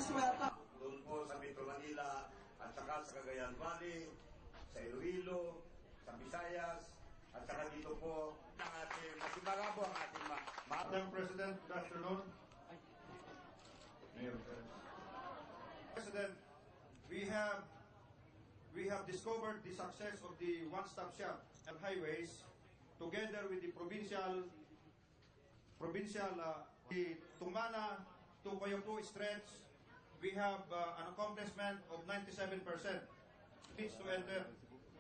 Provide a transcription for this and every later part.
Isueta. Doon po sa Metro Manila at saka sa Cagayan Valley, sa Iloilo, sa Visayas, at saka dito po ang ating masibaga po ang ating Madam President, good afternoon. Mayor President, we have discovered the success of the one-stop shop and highways together with the provincial the Tumana to Coyampu stretch. We have an accomplishment of 97% needs to enter,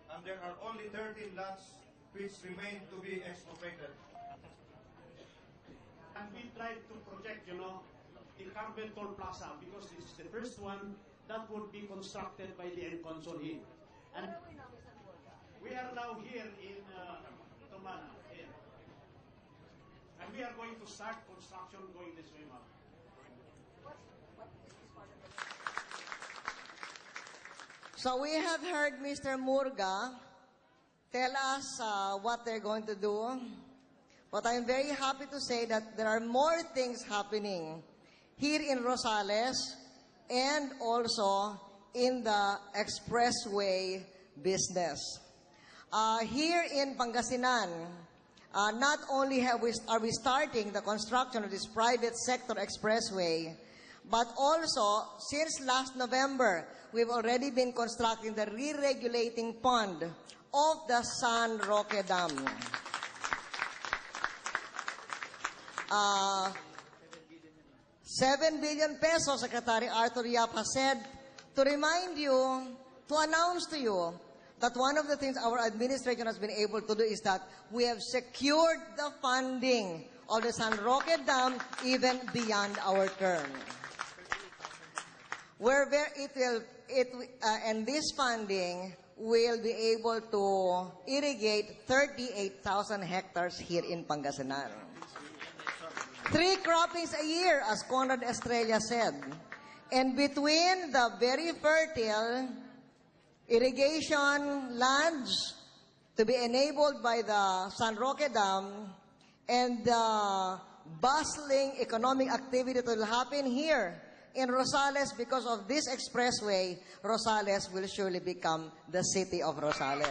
and there are only 13 lots which remain to be expropriated. And we tried to project, the Carbon Toll Plaza, because this is the first one that would be constructed by the Enconsul. And we are now here in Tumana, here. And we are going to start construction going this way, ma'am. So we have heard Mr. Murga tell us what they're going to do. But I'm very happy to say that there are more things happening here in Rosales and also in the expressway business. Here in Pangasinan, not only are we starting the construction of this private sector expressway, but also, since last November, we've already been constructing the re-regulating pond of the San Roque Dam. 7 billion pesos, Secretary Arthur Yap has said, to remind you, to announce to you, that one of the things our administration has been able to do is that we have secured the funding of the San Roque Dam even beyond our term. And this funding will be able to irrigate 38,000 hectares here in Pangasinan. 3 croppings a year, as Conrad Estrella said. And between the very fertile irrigation lands to be enabled by the San Roque Dam and the bustling economic activity that will happen here in Rosales because of this expressway, Rosales will surely become the city of Rosales.